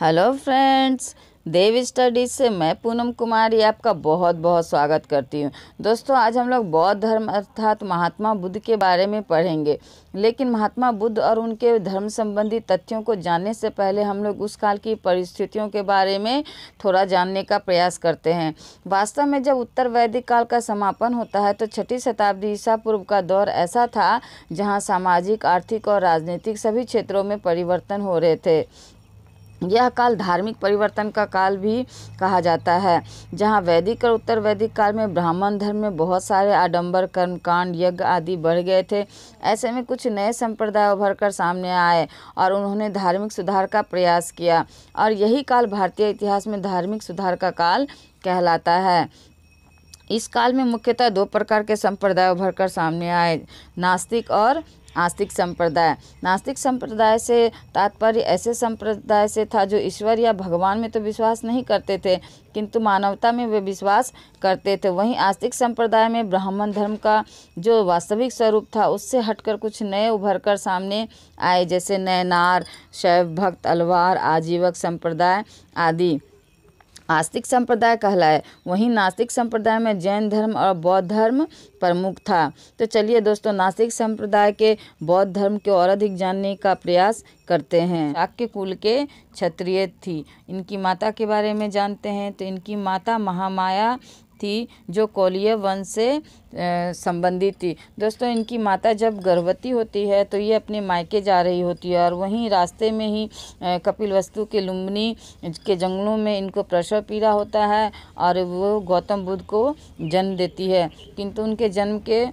Hello friends, देव studies से मैं पूनम कुमारी आपका बहुत बहुत स्वागत करती हूँ। दोस्तों, आज हम लोग बौद्ध धर्म अर्थात महात्मा बुद्ध के बारे में पढ़ेंगे। लेकिन महात्मा बुद्ध और उनके धर्म संबंधी तथ्यों को जानने से पहले हम लोग उस काल की परिस्थितियों के बारे में थोड़ा जानने का प्रयास करते हैं। वास्तव में जब उत्तर वैदिक काल का समापन होता है तो 6वीं शताब्दी ईसा पूर्व का दौर ऐसा था जहाँ सामाजिक, आर्थिक और राजनीतिक सभी क्षेत्रों में परिवर्तन हो रहे थे। यह काल धार्मिक परिवर्तन का काल भी कहा जाता है, जहाँ वैदिक और उत्तर वैदिक काल में ब्राह्मण धर्म में बहुत सारे आडंबर, कर्मकांड, यज्ञ आदि बढ़ गए थे। ऐसे में कुछ नए संप्रदाय उभर कर सामने आए और उन्होंने धार्मिक सुधार का प्रयास किया, और यही काल भारतीय इतिहास में धार्मिक सुधार का काल कहलाता है। इस काल में मुख्यतः दो प्रकार के संप्रदाय उभर कर सामने आए, नास्तिक और आस्तिक संप्रदाय। नास्तिक संप्रदाय से तात्पर्य ऐसे संप्रदाय से था जो ईश्वर या भगवान में तो विश्वास नहीं करते थे, किंतु मानवता में वे विश्वास करते थे। वहीं आस्तिक संप्रदाय में ब्राह्मण धर्म का जो वास्तविक स्वरूप था उससे हटकर कुछ नए उभर कर सामने आए, जैसे नयनार, शैव भक्त, अलवार, आजीवक संप्रदाय आदि आस्तिक संप्रदाय कहलाए। वहीं नास्तिक संप्रदाय में जैन धर्म और बौद्ध धर्म प्रमुख था। तो चलिए दोस्तों, नास्तिक संप्रदाय के बौद्ध धर्म को और अधिक जानने का प्रयास करते हैं। शाक्य कुल के क्षत्रिय थी। इनकी माता के बारे में जानते हैं। तो इनकी माता महामाया थी, जो कोलीय वंश से संबंधित थी। दोस्तों, इनकी माता जब गर्भवती होती है तो ये अपने मायके जा रही होती है, और वहीं रास्ते में ही कपिलवस्तु के लुम्बिनी के जंगलों में इनको प्रसव पीड़ा होता है और वो गौतम बुद्ध को जन्म देती है। किंतु उनके जन्म के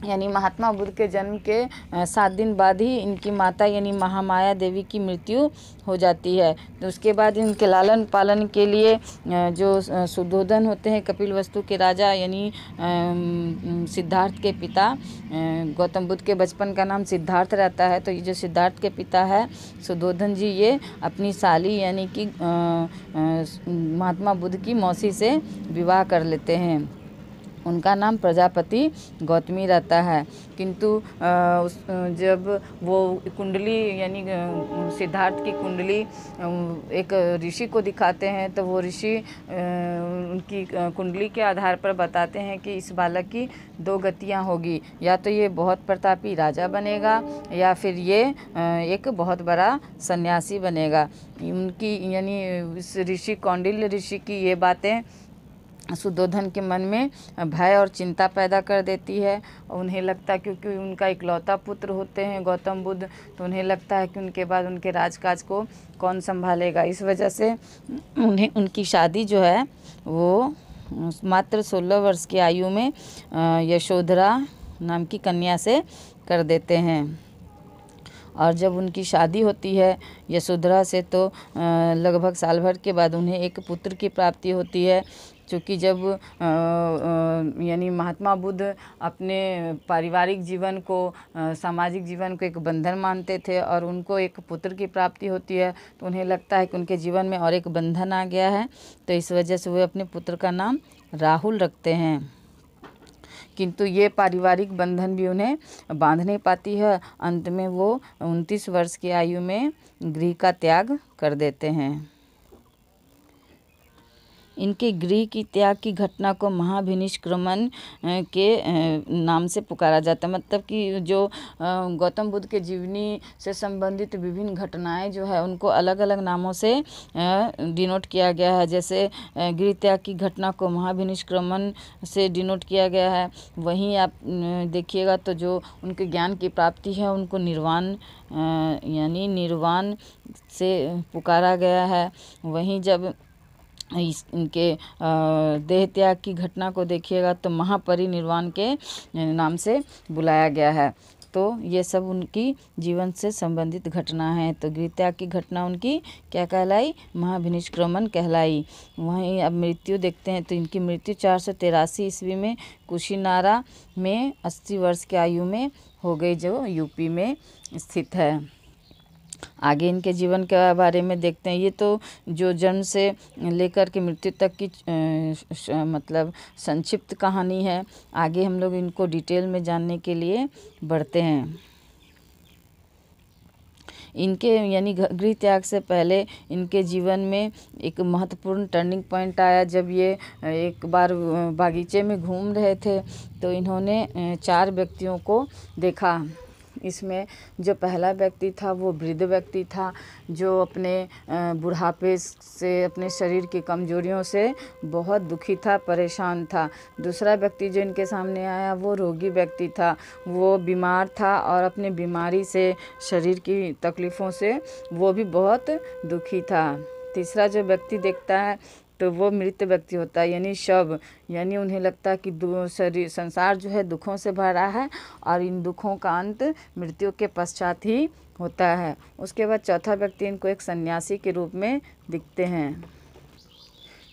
यानी महात्मा बुद्ध के जन्म के 7 दिन बाद ही इनकी माता यानी महामाया देवी की मृत्यु हो जाती है। तो उसके बाद इनके लालन पालन के लिए जो सुद्धोधन होते हैं, कपिलवस्तु के राजा यानी सिद्धार्थ के पिता, गौतम बुद्ध के बचपन का नाम सिद्धार्थ रहता है, तो ये जो सिद्धार्थ के पिता है सुद्धोधन जी, ये अपनी साली यानी कि महात्मा बुद्ध की मौसी से विवाह कर लेते हैं। उनका नाम प्रजापति गौतमी रहता है। किंतु जब वो कुंडली यानी सिद्धार्थ की कुंडली एक ऋषि को दिखाते हैं, तो वो ऋषि उनकी कुंडली के आधार पर बताते हैं कि इस बालक की 2 गतियां होगी, या तो ये बहुत प्रतापी राजा बनेगा या फिर ये एक बहुत बड़ा सन्यासी बनेगा। उनकी यानी इस ऋषि कौंडिल्य ऋषि की ये बातें सुद्धोधन के मन में भय और चिंता पैदा कर देती है। उन्हें लगता है, क्योंकि उनका इकलौता पुत्र होते हैं गौतम बुद्ध, तो उन्हें लगता है कि उनके बाद उनके राजकाज को कौन संभालेगा। इस वजह से उनकी शादी जो है वो मात्र 16 वर्ष की आयु में यशोधरा नाम की कन्या से कर देते हैं। और जब उनकी शादी होती है यशोधरा से, तो लगभग साल भर के बाद उन्हें एक पुत्र की प्राप्ति होती है। क्योंकि जब यानी महात्मा बुद्ध अपने पारिवारिक जीवन को, सामाजिक जीवन को एक बंधन मानते थे, और उनको एक पुत्र की प्राप्ति होती है, तो उन्हें लगता है कि उनके जीवन में और एक बंधन आ गया है। तो इस वजह से वे अपने पुत्र का नाम राहुल रखते हैं। किंतु ये पारिवारिक बंधन भी उन्हें बांध नहीं पाती है। अंत में वो 29 वर्ष की आयु में गृह का त्याग कर देते हैं। इनके गृह की त्याग की घटना को महाभिनिष्क्रमण के नाम से पुकारा जाता है। मतलब कि जो गौतम बुद्ध के जीवनी से संबंधित विभिन्न घटनाएं जो है उनको अलग अलग नामों से डिनोट किया गया है। जैसे गृह त्याग की घटना को महाभिनिष्क्रमण से डिनोट किया गया है। वहीं आप देखिएगा तो जो उनके ज्ञान की प्राप्ति है उनको निर्वाण यानी निर्वाण से पुकारा गया है। वहीं जब इनके देह त्याग की घटना को देखिएगा तो महापरिनिर्वाण के नाम से बुलाया गया है। तो ये सब उनकी जीवन से संबंधित घटना है। तो गृह त्याग की घटना उनकी क्या कहलाई? महाभिनिष्क्रमण कहलाई। वहीं अब मृत्यु देखते हैं, तो इनकी मृत्यु 483 ईस्वी में कुशीनारा में 80 वर्ष की आयु में हो गई, जो यूपी में स्थित है। आगे इनके जीवन के बारे में देखते हैं। ये तो जो जन्म से लेकर के मृत्यु तक की मतलब संक्षिप्त कहानी है। आगे हम लोग इनको डिटेल में जानने के लिए बढ़ते हैं। इनके यानी गृह त्याग से पहले इनके जीवन में एक महत्वपूर्ण टर्निंग पॉइंट आया जब ये एक बार बागीचे में घूम रहे थे तो इन्होंने 4 व्यक्तियों को देखा। इसमें जो पहला व्यक्ति था वो वृद्ध व्यक्ति था जो अपने बुढ़ापे से, अपने शरीर की कमजोरियों से बहुत दुखी था, परेशान था। दूसरा व्यक्ति जो इनके सामने आया वो रोगी व्यक्ति था, वो बीमार था और अपने बीमारी से, शरीर की तकलीफ़ों से वो भी बहुत दुखी था। तीसरा जो व्यक्ति देखता है तो वो मृत व्यक्ति होता है, यानी शव, यानी उन्हें लगता है कि शरीर, संसार जो है दुखों से भरा है और इन दुखों का अंत मृत्यु के पश्चात ही होता है। उसके बाद चौथा व्यक्ति इनको एक सन्यासी के रूप में दिखते हैं।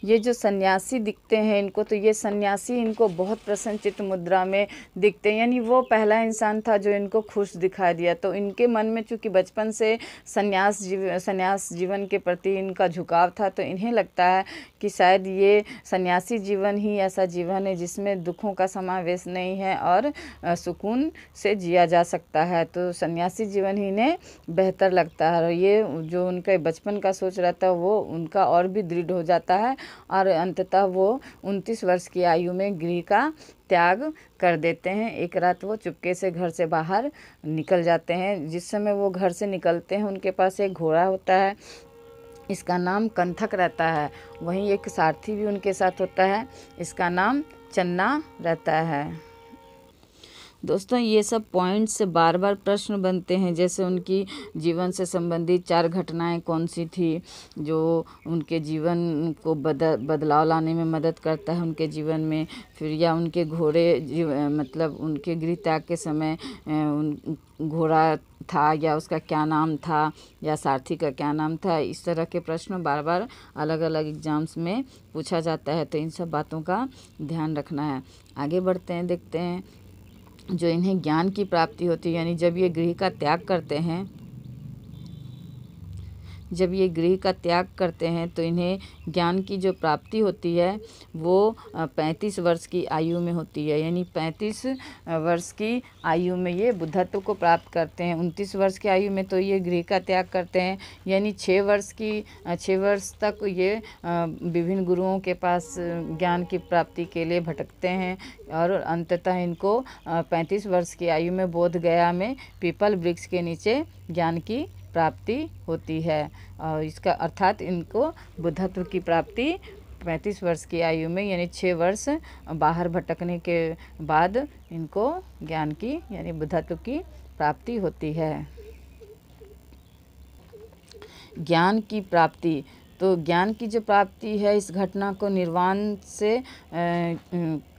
ये जो सन्यासी दिखते हैं इनको, तो ये सन्यासी इनको बहुत प्रसन्नचित्त मुद्रा में दिखते हैं, यानी वो पहला इंसान था जो इनको खुश दिखाई दिया। तो इनके मन में चूँकि बचपन से सन्यास जीवन के प्रति इनका झुकाव था, तो इन्हें लगता है कि शायद ये सन्यासी जीवन ही ऐसा जीवन है जिसमें दुखों का समावेश नहीं है और सुकून से जिया जा सकता है। तो सन्यासी जीवन ही इन्हें बेहतर लगता है और ये जो उनका बचपन का सोच रहता है वो उनका और भी दृढ़ हो जाता है और अंततः वो 29 वर्ष की आयु में गृह का त्याग कर देते हैं। एक रात वो चुपके से घर से बाहर निकल जाते हैं। जिस समय वो घर से निकलते हैं उनके पास एक घोड़ा होता है, इसका नाम कंथक रहता है। वहीं एक सारथी भी उनके साथ होता है, इसका नाम चन्ना रहता है। दोस्तों ये सब पॉइंट से बार बार प्रश्न बनते हैं, जैसे उनकी जीवन से संबंधित 4 घटनाएं कौन सी थी जो उनके जीवन को बदलाव लाने में मदद करता है उनके जीवन में, फिर या उनके मतलब उनके गृह त्याग के समय घोड़ा था या उसका क्या नाम था या सारथी का क्या नाम था। इस तरह के प्रश्न बार बार अलग अलग एग्जाम्स में पूछा जाता है, तो इन सब बातों का ध्यान रखना है। आगे बढ़ते हैं, देखते हैं जो इन्हें ज्ञान की प्राप्ति होती है, यानी जब ये गृह का त्याग करते हैं तो इन्हें ज्ञान की जो प्राप्ति होती है वो 35 वर्ष की आयु में होती है, यानी 35 वर्ष की आयु में ये बुद्धत्व को प्राप्त करते हैं। 29 वर्ष की आयु में तो ये गृह का त्याग करते हैं, यानी 6 वर्ष तक ये विभिन्न गुरुओं के पास ज्ञान की प्राप्ति के लिए भटकते हैं और अंततः इनको 35 वर्ष की आयु में बोध गया में पीपल वृक्ष के नीचे ज्ञान की प्राप्ति होती है। और इसका अर्थात इनको बुद्धत्व की प्राप्ति 35 वर्ष की आयु में, यानी 6 वर्ष बाहर भटकने के बाद इनको ज्ञान की यानी बुद्धत्व की प्राप्ति होती है। ज्ञान की प्राप्ति, तो ज्ञान की जो प्राप्ति है इस घटना को निर्वाण से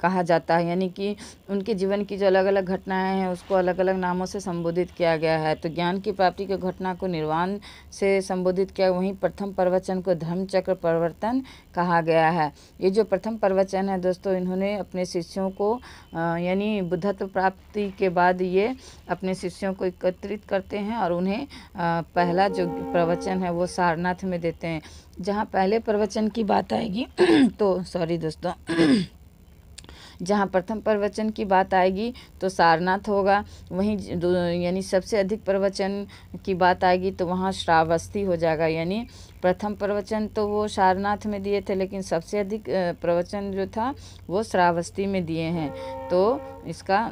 कहा जाता है, यानी कि उनके जीवन की जो अलग अलग घटनाएं हैं उसको अलग अलग नामों से संबोधित किया गया है। तो ज्ञान की प्राप्ति की घटना को निर्वाण से संबोधित किया। वहीं प्रथम प्रवचन को धर्मचक्र परिवर्तन कहा गया है। ये जो प्रथम प्रवचन है दोस्तों, इन्होंने अपने शिष्यों को यानी बुद्धत्व प्राप्ति के बाद ये अपने शिष्यों को एकत्रित करते हैं और उन्हें पहला जो प्रवचन है वो सारनाथ में देते हैं। जहाँ पहले प्रवचन की बात आएगी तो सॉरी दोस्तों जहाँ प्रथम प्रवचन की बात आएगी तो सारनाथ होगा, वहीं यानी सबसे अधिक प्रवचन की बात आएगी तो वहाँ श्रावस्ती हो जाएगा। यानी प्रथम प्रवचन तो वो सारनाथ में दिए थे, लेकिन सबसे अधिक प्रवचन जो था वो श्रावस्ती में दिए हैं। तो इसका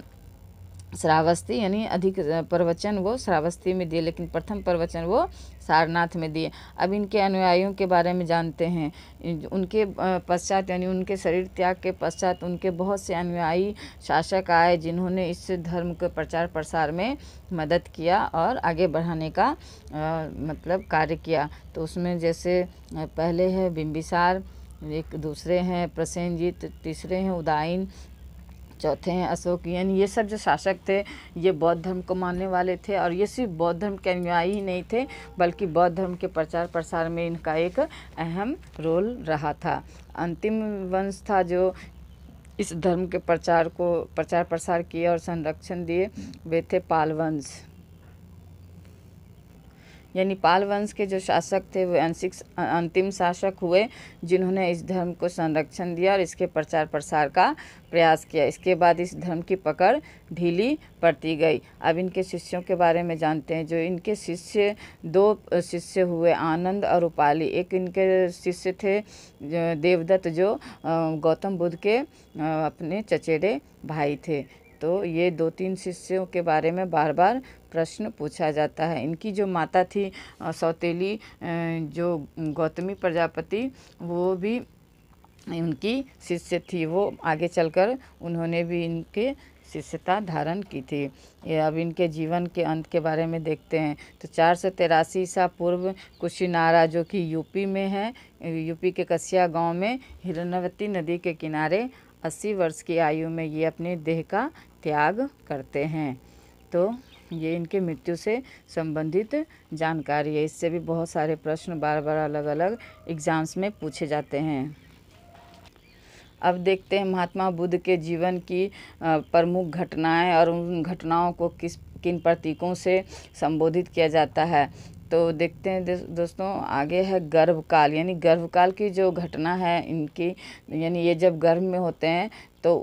श्रावस्ती यानी अधिक प्रवचन वो श्रावस्ती में दिए, लेकिन प्रथम प्रवचन वो सारनाथ में दिए। अब इनके अनुयायियों के बारे में जानते हैं। उनके पश्चात यानी उनके शरीर त्याग के पश्चात उनके बहुत से अनुयायी शासक आए जिन्होंने इस धर्म के प्रचार प्रसार में मदद किया और आगे बढ़ाने का मतलब कार्य किया। तो उसमें जैसे पहले है बिंबिसार, एक दूसरे हैं प्रसेनजीत, तीसरे हैं उदायन, चौथे हैं अशोक। यानी ये सब जो शासक थे ये बौद्ध धर्म को मानने वाले थे और ये सिर्फ बौद्ध धर्म के अनुयायी ही नहीं थे बल्कि बौद्ध धर्म के प्रचार प्रसार में इनका एक अहम रोल रहा था। अंतिम वंश था जो इस धर्म के प्रचार प्रसार किए और संरक्षण दिए, वे थे पाल वंश। यानी पाल वंश के जो शासक थे वे अंतिम शासक हुए जिन्होंने इस धर्म को संरक्षण दिया और इसके प्रचार प्रसार का प्रयास किया। इसके बाद इस धर्म की पकड़ ढीली पड़ती गई। अब इनके शिष्यों के बारे में जानते हैं। जो इनके शिष्य, 2 शिष्य हुए, आनंद और उपाली। एक इनके शिष्य थे देवदत्त, जो गौतम बुद्ध के अपने चचेरे भाई थे। तो ये 2-3 शिष्यों के बारे में बार बार प्रश्न पूछा जाता है। इनकी जो माता थी सौतेली, जो गौतमी प्रजापति, वो भी उनकी शिष्य थी। वो आगे चलकर उन्होंने भी इनके शिष्यता धारण की थी। ये अब इनके जीवन के अंत के बारे में देखते हैं। तो 483 ईसा पूर्व कुशीनारा, जो कि यूपी में है, यूपी के कसिया गांव में हिरण्यवती नदी के किनारे 80 वर्ष की आयु में ये अपने देह का त्याग करते हैं। तो ये इनके मृत्यु से संबंधित जानकारी है। इससे भी बहुत सारे प्रश्न बार बार अलग अलग एग्जाम्स में पूछे जाते हैं। अब देखते हैं महात्मा बुद्ध के जीवन की प्रमुख घटनाएं और उन घटनाओं को किन प्रतीकों से संबोधित किया जाता है। तो देखते हैं दोस्तों, आगे है गर्भकाल। यानी गर्भकाल की जो घटना है इनकी, यानी ये जब गर्भ में होते हैं तो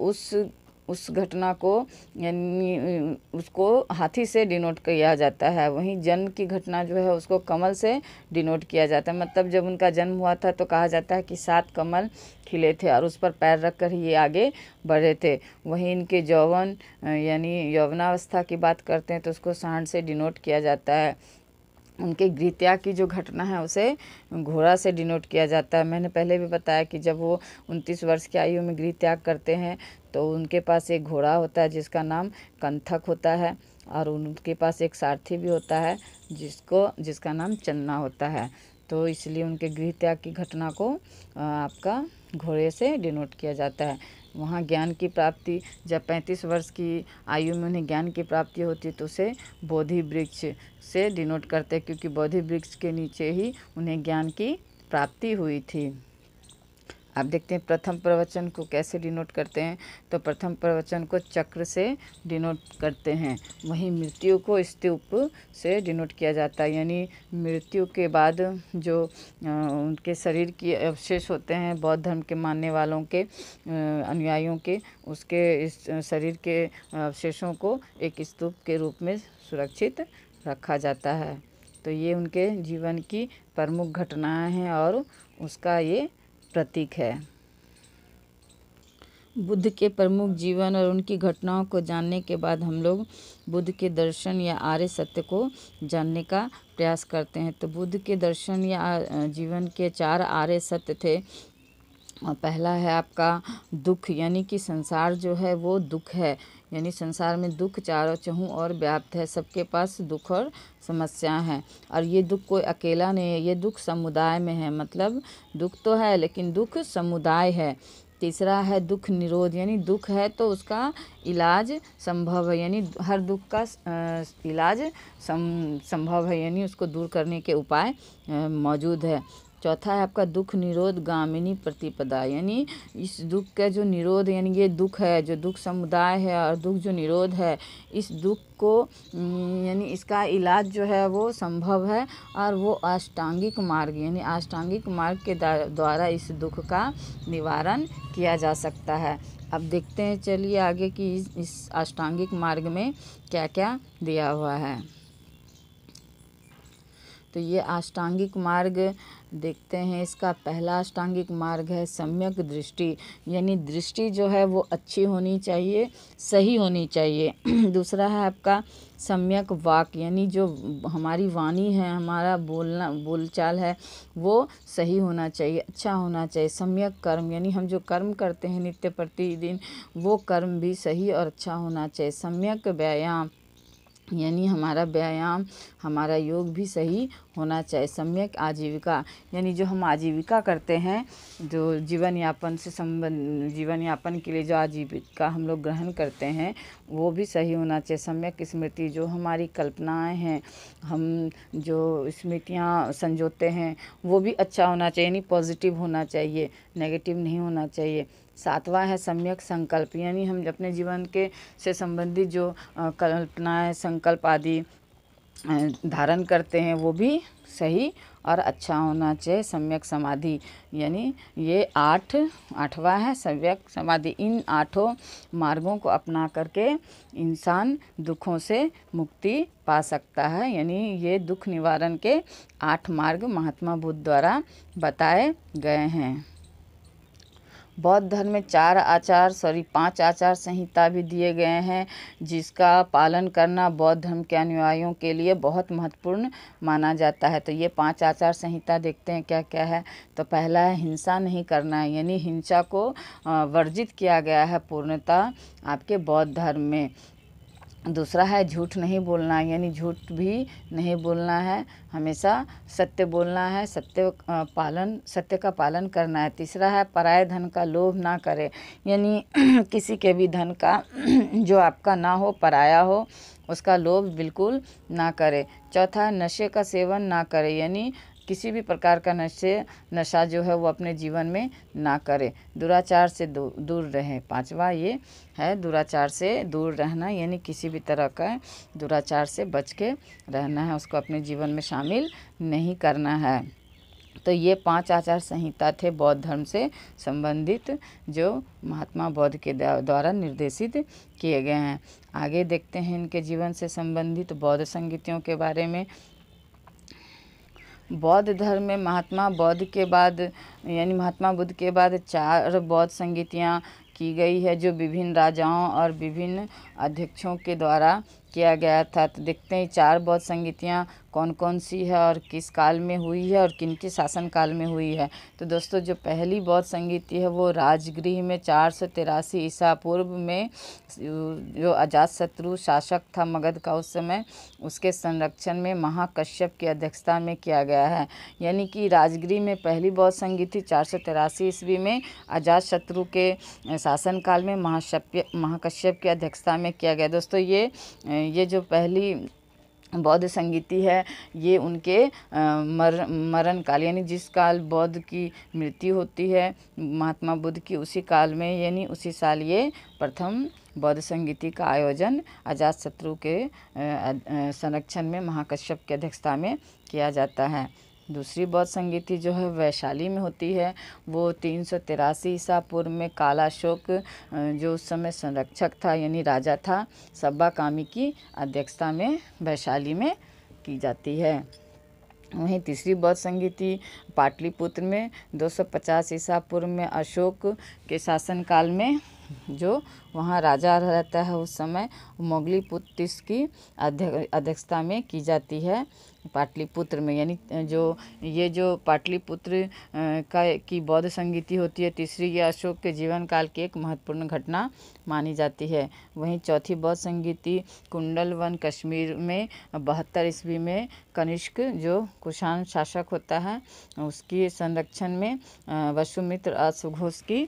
उस घटना को, यानी उसको हाथी से डिनोट किया जाता है। वहीं जन्म की घटना जो है उसको कमल से डिनोट किया जाता है। मतलब जब उनका जन्म हुआ था तो कहा जाता है कि 7 कमल खिले थे और उस पर पैर रखकर ही ये आगे बढ़े थे। वहीं इनके यौवन, यानी यौवनावस्था की बात करते हैं तो उसको सांड से डिनोट किया जाता है। उनके गृहत्याग की जो घटना है उसे घोड़ा से डिनोट किया जाता है। मैंने पहले भी बताया कि जब वो 29 वर्ष की आयु में गृहत्याग करते हैं तो उनके पास एक घोड़ा होता है जिसका नाम कंथक होता है, और उनके पास एक सारथी भी होता है जिसका नाम चन्ना होता है। तो इसलिए उनके गृहत्याग की घटना को आपका घोड़े से डिनोट किया जाता है। वहाँ ज्ञान की प्राप्ति, जब 35 वर्ष की आयु में उन्हें ज्ञान की प्राप्ति होती है तो उसे बोधि वृक्ष से डिनोट करते हैं, क्योंकि बोधि वृक्ष के नीचे ही उन्हें ज्ञान की प्राप्ति हुई थी। आप देखते हैं प्रथम प्रवचन को कैसे डिनोट करते हैं। तो प्रथम प्रवचन को चक्र से डिनोट करते हैं। वहीं मृत्यु को स्तूप से डिनोट किया जाता है, यानी मृत्यु के बाद जो उनके शरीर के अवशेष होते हैं, बौद्ध धर्म के मानने वालों के अनुयायियों के, उसके इस शरीर के अवशेषों को एक स्तूप के रूप में सुरक्षित रखा जाता है। तो ये उनके जीवन की प्रमुख घटनाएं हैं और उसका ये प्रतीक है। बुद्ध के प्रमुख जीवन और उनकी घटनाओं को जानने के बाद हम लोग बुद्ध के दर्शन या आर्य सत्य को जानने का प्रयास करते हैं। तो बुद्ध के दर्शन या जीवन के 4 आर्य सत्य थे। पहला है आपका दुख, यानी कि संसार जो है वो दुख है, यानी संसार में दुख चारों चहुँ और व्याप्त है। सबके पास दुख और समस्याएं हैं, और ये दुख कोई अकेला नहीं है, ये दुख समुदाय में है। मतलब दुख तो है लेकिन दुख समुदाय है। तीसरा है दुख निरोध, यानी दुख है तो उसका इलाज संभव है, यानी हर दुख का इलाज संभव है, यानी उसको दूर करने के उपाय मौजूद है। चौथा है आपका दुख निरोध गामिनी प्रतिपदा, यानी इस दुख का जो निरोध, यानी ये दुख है, जो दुख समुदाय है और दुख जो निरोध है, इस दुख को यानी इसका इलाज जो है वो संभव है, और वो अष्टांगिक मार्ग, यानी अष्टांगिक मार्ग के द्वारा इस दुख का निवारण किया जा सकता है। अब देखते हैं, चलिए आगे कि इस अष्टांगिक मार्ग में क्या क्या दिया हुआ है। तो ये अष्टांगिक मार्ग देखते हैं। इसका पहला अष्टांगिक मार्ग है सम्यक दृष्टि, यानी दृष्टि जो है वो अच्छी होनी चाहिए, सही होनी चाहिए। दूसरा है आपका सम्यक वाक, यानी जो हमारी वाणी है, हमारा बोलचाल है वो सही होना चाहिए, अच्छा होना चाहिए। सम्यक कर्म, यानी हम जो कर्म करते हैं नित्य प्रतिदिन, वो कर्म भी सही और अच्छा होना चाहिए। सम्यक व्यायाम, यानी हमारा व्यायाम, हमारा योग भी सही होना चाहिए। सम्यक आजीविका, यानी जो हम आजीविका करते हैं, जो जीवन यापन के लिए जो आजीविका हम लोग ग्रहण करते हैं वो भी सही होना चाहिए। सम्यक स्मृति, जो हमारी कल्पनाएं हैं, हम जो स्मृतियाँ संजोते हैं वो भी अच्छा होना चाहिए, यानी पॉजिटिव होना चाहिए, नेगेटिव नहीं होना चाहिए। 7वां है सम्यक संकल्प, यानी हम अपने जीवन के से संबंधित जो कल्पनाएं, संकल्प आदि धारण करते हैं वो भी सही और अच्छा होना चाहिए। सम्यक समाधि यानी ये आठवां है सम्यक समाधि। इन आठों मार्गों को अपना करके इंसान दुखों से मुक्ति पा सकता है। यानी ये दुख निवारण के 8 मार्ग महात्मा बुद्ध द्वारा बताए गए हैं। बौद्ध धर्म में 5 आचार संहिता भी दिए गए हैं, जिसका पालन करना बौद्ध धर्म के अनुयायियों के लिए बहुत महत्वपूर्ण माना जाता है। तो ये 5 आचार संहिता देखते हैं क्या क्या है। तो पहला है हिंसा नहीं करना है, यानी हिंसा को वर्जित किया गया है पूर्णतः आपके बौद्ध धर्म में। दूसरा है झूठ नहीं बोलना, यानी झूठ भी नहीं बोलना है, हमेशा सत्य बोलना है, सत्य का पालन करना है। तीसरा है पराये धन का लोभ ना करे, यानी किसी के भी धन का जो आपका ना हो, पराया हो, उसका लोभ बिल्कुल ना करे। चौथा है नशे का सेवन ना करे, यानी किसी भी प्रकार का नशा जो है वो अपने जीवन में ना करे। दुराचार से दूर रहे। 5वां ये है दुराचार से दूर रहना, यानी किसी भी तरह का दुराचार से बच के रहना है, उसको अपने जीवन में शामिल नहीं करना है। तो ये 5 आचार संहिता थे बौद्ध धर्म से संबंधित, जो महात्मा बौद्ध के द्वारा निर्देशित किए गए हैं। आगे देखते हैं इनके जीवन से संबंधित बौद्ध संगीतियों के बारे में। बौद्ध धर्म में महात्मा बुद्ध के बाद 4 बौद्ध संगीतियाँ की गई है, जो विभिन्न राजाओं और विभिन्न अध्यक्षों के द्वारा किया गया था। तो देखते हैं 4 बौद्ध संगीतियाँ कौन कौन सी है और किस काल में हुई है और किनके शासन काल में हुई है। तो दोस्तों जो पहली बौद्ध संगीति है वो राजगृह में 483 ईसा पूर्व में जो अजातशत्रु शासक था मगध का उस समय, उसके संरक्षण में महाकश्यप की अध्यक्षता में किया गया है। यानी कि राजगृह में पहली बौद्ध संगीति 483 ईस्वी में अजातशत्रु के शासनकाल में महाकश्यप की अध्यक्षता में किया गया। दोस्तों ये जो पहली बौद्ध संगीति है ये उनके मरण काल, यानी जिस काल बौद्ध की मृत्यु होती है महात्मा बुद्ध की, उसी काल में यानी उसी साल ये प्रथम बौद्ध संगीति का आयोजन अजातशत्रु के संरक्षण में महाकश्यप की अध्यक्षता में किया जाता है। दूसरी बौद्ध संगीति जो है वैशाली में होती है, वो 383 ईसा पूर्व में कालाशोक जो उस समय संरक्षक था यानी राजा था, सब्बा कामी की अध्यक्षता में वैशाली में की जाती है। वहीं तीसरी बौद्ध संगीति पाटलिपुत्र में 250 ईसा पूर्व में अशोक के शासनकाल में, जो वहाँ राजा रहता है उस समय, मोगलीपुत्र की अध्यक्षता में की जाती है पाटलिपुत्र में। यानी जो पाटलिपुत्र की बौद्ध संगीति होती है तीसरी, ये अशोक के जीवन काल की एक महत्वपूर्ण घटना मानी जाती है। वहीं चौथी बौद्ध संगीति कुंडलवन कश्मीर में 72 ईस्वी में कनिष्क जो कुषाण शासक होता है उसकी संरक्षण में वसुमित्र अश्वघोष की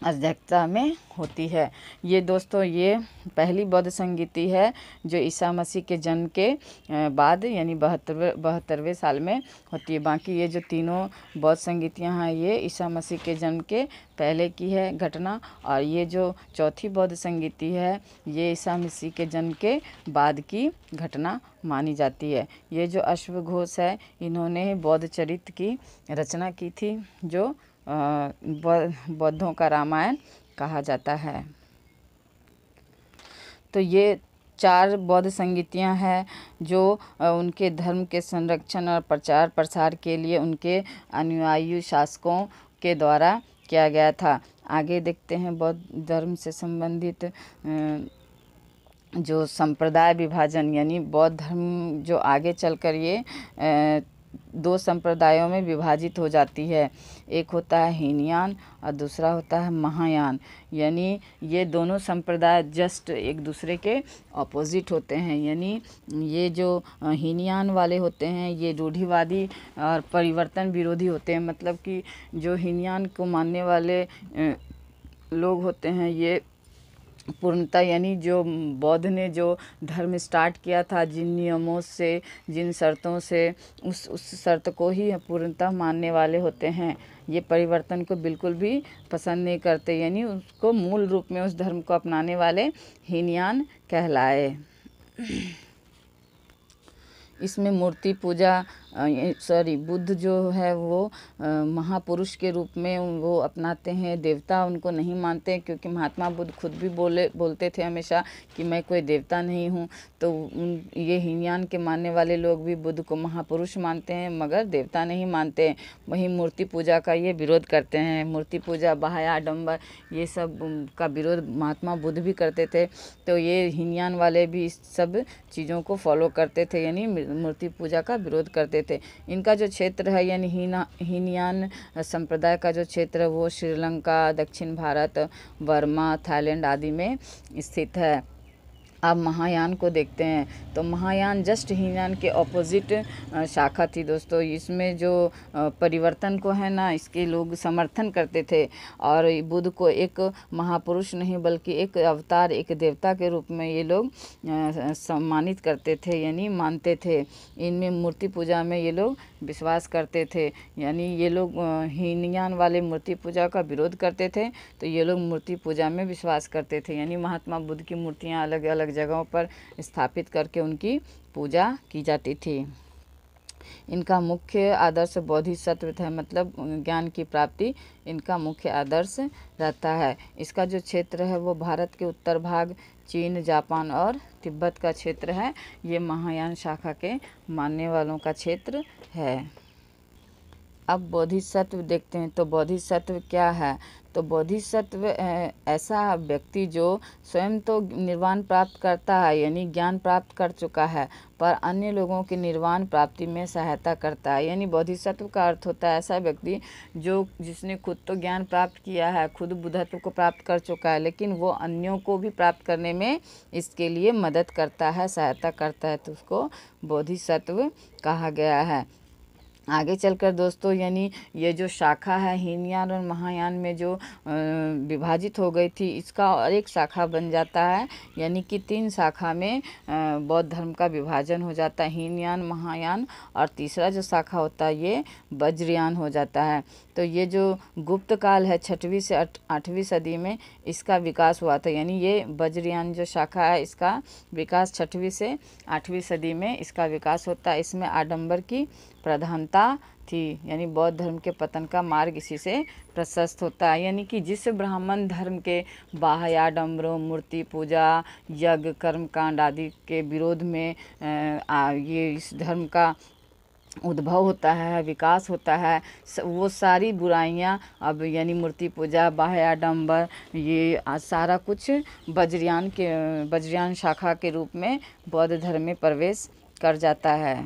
अध्यक्षता में होती है। ये दोस्तों ये पहली बौद्ध संगीति है जो ईसा मसीह के जन्म के बाद यानी 72वें साल में होती है। बाकी ये जो तीनों बौद्ध संगीतियाँ हैं ये ईसा मसीह के जन्म के पहले की है घटना, और ये जो चौथी बौद्ध संगीति है ये ईसा मसीह के जन्म के बाद की घटना मानी जाती है। ये जो अश्वघोष है इन्होंने बौद्ध चरित्र की रचना की थी, जो बौद्धों का रामायण कहा जाता है। तो ये 4 बौद्ध संगीतियाँ हैं जो उनके धर्म के संरक्षण और प्रचार प्रसार के लिए उनके अनुयायी शासकों के द्वारा किया गया था। आगे देखते हैं बौद्ध धर्म से संबंधित जो संप्रदाय विभाजन, यानी बौद्ध धर्म जो आगे चलकर ये 2 संप्रदायों में विभाजित हो जाती है। एक होता है हीनयान और दूसरा होता है महायान। यानी ये दोनों संप्रदाय जस्ट एक दूसरे के ऑपोजिट होते हैं। यानी ये जो हीनयान वाले होते हैं ये रूढ़िवादी और परिवर्तन विरोधी होते हैं। मतलब कि जो हीनयान को मानने वाले लोग होते हैं ये पूर्णतः यानी जो बौद्ध ने जो धर्म स्टार्ट किया था, जिन नियमों से, जिन शर्तों से, उस शर्त को ही पूर्णतः मानने वाले होते हैं। ये परिवर्तन को बिल्कुल भी पसंद नहीं करते, यानी उसको मूल रूप में उस धर्म को अपनाने वाले हीनयान कहलाए। इसमें मूर्ति पूजा बुद्ध जो है वो महापुरुष के रूप में वो अपनाते हैं, देवता उनको नहीं मानते हैं, क्योंकि महात्मा बुद्ध खुद भी बोलते थे हमेशा कि मैं कोई देवता नहीं हूँ। तो ये हीनयान के मानने वाले लोग भी बुद्ध को महापुरुष मानते हैं मगर देवता नहीं मानते हैं। वहीं मूर्ति पूजा का ये विरोध करते हैं। मूर्ति पूजा, बाह्य आडंबर, ये सब का विरोध महात्मा बुद्ध भी करते थे। तो ये हीनयान वाले भी इस सब चीज़ों को फॉलो करते थे, यानी मूर्ति पूजा का विरोध करते थे। इनका जो क्षेत्र है यानी हीनयान संप्रदाय का जो क्षेत्र है वो श्रीलंका, दक्षिण भारत, बर्मा, थाईलैंड आदि में स्थित है। अब महायान को देखते हैं तो महायान जस्ट हीनयान के ऑपोजिट शाखा थी दोस्तों। इसमें जो परिवर्तन को है ना, इसके लोग समर्थन करते थे और बुद्ध को एक महापुरुष नहीं बल्कि एक अवतार, एक देवता के रूप में ये लोग सम्मानित करते थे यानी मानते थे। इनमें मूर्ति पूजा में ये लोग विश्वास करते थे, यानी ये लोग हीनयान वाले मूर्ति पूजा का विरोध करते थे तो ये लोग मूर्ति पूजा में विश्वास करते थे, यानी महात्मा बुद्ध की मूर्तियाँ अलग अलग जगहों पर स्थापित करके उनकी पूजा की जाती थी। इनका मुख्य आदर्श बोधिसत्व है, मतलब ज्ञान की प्राप्ति इनका मुख्य आदर्श रहता है। इसका जो क्षेत्र है वो भारत के उत्तर भाग, चीन, जापान और तिब्बत का क्षेत्र है। ये महायान शाखा के मानने वालों का क्षेत्र है। अब बोधिसत्व देखते हैं तो बोधिसत्व क्या है। तो बोधिसत्व ऐसा व्यक्ति जो स्वयं तो निर्वाण प्राप्त करता है यानी ज्ञान प्राप्त कर चुका है पर अन्य लोगों की निर्वाण प्राप्ति में सहायता करता है। यानी बोधिसत्व का अर्थ होता है ऐसा व्यक्ति जिसने खुद तो ज्ञान प्राप्त किया है, खुद बुद्धत्व को प्राप्त कर चुका है, लेकिन वो अन्यों को भी प्राप्त करने में इसके लिए मदद करता है, सहायता करता है, तो उसको बोधिसत्व कहा गया है। आगे चलकर दोस्तों यानी ये जो शाखा है हीनयान और महायान में जो विभाजित हो गई थी, इसका और एक शाखा बन जाता है, यानी कि 3 शाखा में बौद्ध धर्म का विभाजन हो जाता है, हीनयान, महायान और तीसरा जो शाखा होता है ये वज्रयान हो जाता है। तो ये जो गुप्त काल है 6वीं से 8वीं सदी में इसका विकास हुआ था, यानी ये वज्रयान जो शाखा है इसका विकास 6वीं से 8वीं सदी में इसका विकास होता है। इसमें आडंबर की प्रधानता थी, यानी बौद्ध धर्म के पतन का मार्ग इसी से प्रशस्त होता है। यानी कि जिस ब्राह्मण धर्म के बाह्य आडंबरों, मूर्ति पूजा, यज्ञ, कर्मकांड आदि के विरोध में ये इस धर्म का उद्भव होता है, विकास होता है, वो सारी बुराइयां अब यानी मूर्ति पूजा, बाह्य आडंबर, ये सारा कुछ वज्रयान शाखा के रूप में बौद्ध धर्म में प्रवेश कर जाता है।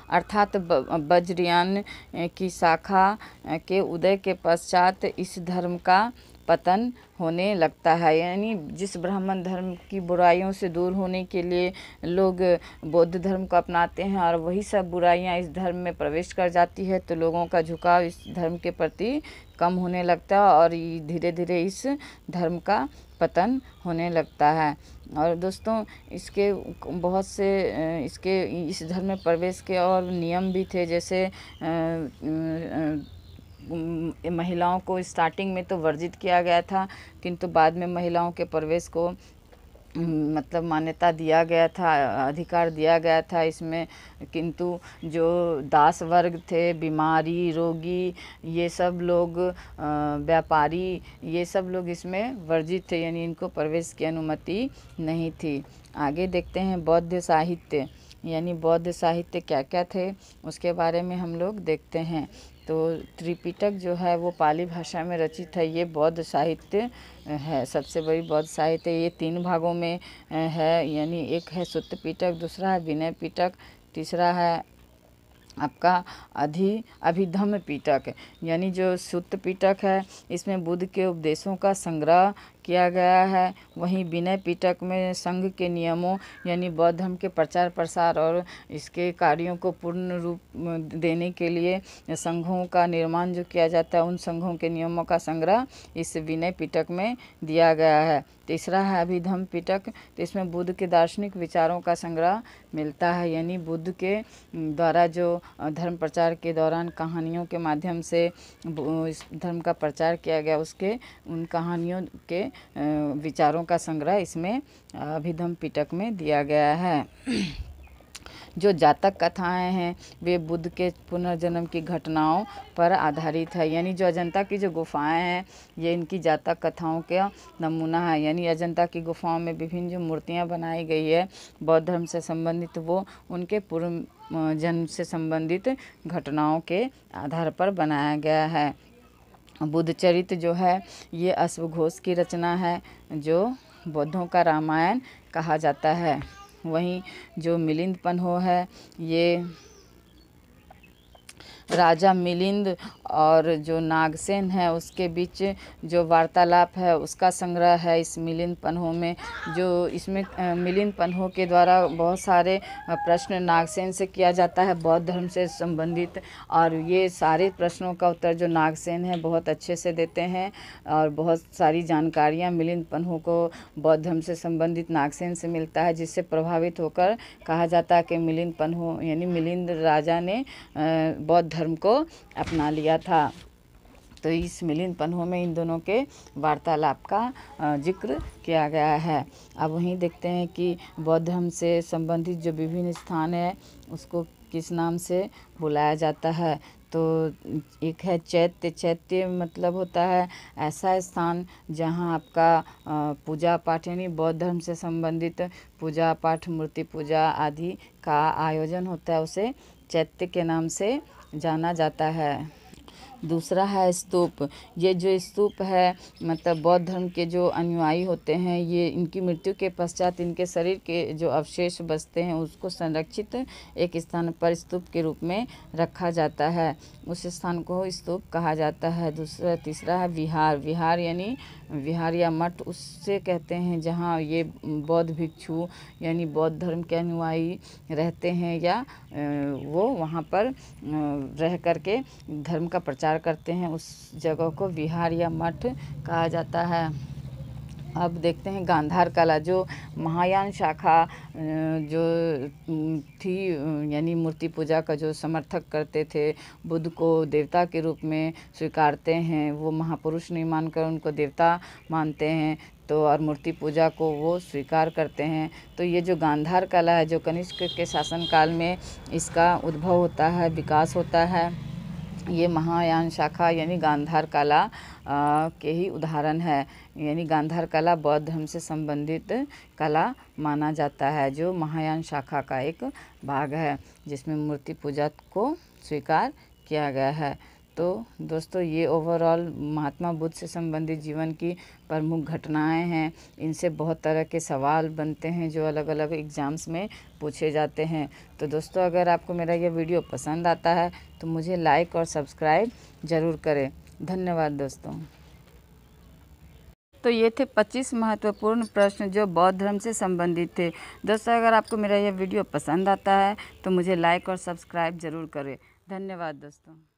अर्थात वज्रयान की शाखा के उदय के पश्चात इस धर्म का पतन होने लगता है। यानी जिस ब्राह्मण धर्म की बुराइयों से दूर होने के लिए लोग बौद्ध धर्म को अपनाते हैं और वही सब बुराइयां इस धर्म में प्रवेश कर जाती है तो लोगों का झुकाव इस धर्म के प्रति कम होने लगता है और धीरे धीरे इस धर्म का पतन होने लगता है। और दोस्तों इसके बहुत से इस धर्म में प्रवेश के और नियम भी थे, जैसे महिलाओं को स्टार्टिंग में तो वर्जित किया गया था, किंतु बाद में महिलाओं के प्रवेश को मतलब मान्यता दिया गया था, अधिकार दिया गया था इसमें। किंतु जो दास वर्ग थे, बीमारी, रोगी, ये सब लोग, व्यापारी, ये सब लोग इसमें वर्जित थे, यानी इनको प्रवेश की अनुमति नहीं थी। आगे देखते हैं बौद्ध साहित्य, यानी बौद्ध साहित्य क्या क्या थे उसके बारे में हम लोग देखते हैं। तो त्रिपिटक जो है वो पाली भाषा में रचित है, ये बौद्ध साहित्य है, सबसे बड़ी बौद्ध साहित्य। ये 3 भागों में है, यानी एक है सुत्त पिटक, दूसरा है विनय पिटक, तीसरा है आपका अभिधम्म पिटक। यानी जो सुत्त पिटक है इसमें बुद्ध के उपदेशों का संग्रह किया गया है, वहीं विनय पिटक में संघ के नियमों यानी बौद्ध धर्म के प्रचार प्रसार और इसके कार्यों को पूर्ण रूप देने के लिए संघों का निर्माण जो किया जाता है उन संघों के नियमों का संग्रह इस विनय पिटक में दिया गया है। तीसरा है अभिधम्म पिटक, तो इसमें बुद्ध के दार्शनिक विचारों का संग्रह मिलता है, यानी बुद्ध के द्वारा जो धर्म प्रचार के दौरान कहानियों के माध्यम से इस धर्म का प्रचार किया गया उसके उन कहानियों के विचारों का संग्रह इसमें अभिधम्म पिटक में दिया गया है। जो जातक कथाएं हैं वे बुद्ध के पुनर्जन्म की घटनाओं पर आधारित है। यानी जो अजंता की जो गुफाएं हैं ये इनकी जातक कथाओं का नमूना है। यानी अजंता की गुफाओं में विभिन्न जो मूर्तियां बनाई गई है बौद्ध धर्म से संबंधित, वो उनके पूर्व जन्म से संबंधित घटनाओं के आधार पर बनाया गया है। बुद्ध चरित्र जो है ये अश्वघोष की रचना है जो बौद्धों का रामायण कहा जाता है। वहीं जो मिलिंद पन्हो है ये राजा मिलिंद और जो नागसेन है उसके बीच जो वार्तालाप है उसका संग्रह है इस मिलिंद पन्हो में। जो इसमें मिलिंद पन्हो के द्वारा बहुत सारे प्रश्न नागसेन से किया जाता है बौद्ध धर्म से संबंधित, और ये सारे प्रश्नों का उत्तर जो नागसेन है बहुत अच्छे से देते हैं और बहुत सारी जानकारियाँ मिलिंद पन्हो को बौद्ध धर्म से संबंधित नागसेन से मिलता है, जिससे प्रभावित होकर कहा जाता है कि मिलिंद पन्हो यानी मिलिंद राजा ने बौद्ध धर्म को अपना लिया था। तो इस मिलिंद पन्हो में इन दोनों के वार्तालाप का जिक्र किया गया है। अब वहीं देखते हैं कि बौद्ध धर्म से संबंधित जो विभिन्न स्थान है उसको किस नाम से बुलाया जाता है। तो एक है चैत्य। चैत्य मतलब होता है ऐसा स्थान जहाँ आपका पूजा पाठ यानी बौद्ध धर्म से संबंधित पूजा पाठ, मूर्ति पूजा आदि का आयोजन होता है, उसे चैत्य के नाम से जाना जाता है। दूसरा है स्तूप। ये जो स्तूप है मतलब बौद्ध धर्म के जो अनुयायी होते हैं ये इनकी मृत्यु के पश्चात इनके शरीर के जो अवशेष बचते हैं उसको संरक्षित एक स्थान पर स्तूप के रूप में रखा जाता है, उस स्थान को स्तूप कहा जाता है। तीसरा है विहार। विहार यानी विहार या मठ उससे कहते हैं जहाँ ये बौद्ध भिक्षु यानी बौद्ध धर्म के अनुयायी रहते हैं या वो वहाँ पर रह करके धर्म का प्रचार करते हैं, उस जगह को विहार या मठ कहा जाता है। अब देखते हैं गांधार कला। जो महायान शाखा जो थी यानी मूर्ति पूजा का जो समर्थक करते थे, बुद्ध को देवता के रूप में स्वीकारते हैं, वो महापुरुष नहीं मानकर उनको देवता मानते हैं तो और मूर्ति पूजा को वो स्वीकार करते हैं। तो ये जो गांधार कला है जो कनिष्क के शासनकाल में इसका उद्भव होता है, विकास होता है, ये महायान शाखा यानी गांधार कला के ही उदाहरण है। यानी गांधार कला बौद्ध धर्म से संबंधित कला माना जाता है जो महायान शाखा का एक भाग है जिसमें मूर्ति पूजा को स्वीकार किया गया है। तो दोस्तों ये ओवरऑल महात्मा बुद्ध से संबंधित जीवन की प्रमुख घटनाएं हैं। इनसे बहुत तरह के सवाल बनते हैं जो अलग अलग एग्ज़ाम्स में पूछे जाते हैं। तो दोस्तों अगर आपको मेरा ये वीडियो पसंद आता है तो मुझे लाइक और सब्सक्राइब ज़रूर करें। धन्यवाद दोस्तों। तो ये थे 25 महत्वपूर्ण प्रश्न जो बौद्ध धर्म से संबंधित थे। दोस्तों अगर आपको मेरा यह वीडियो पसंद आता है तो मुझे लाइक और सब्सक्राइब ज़रूर करें। धन्यवाद दोस्तों।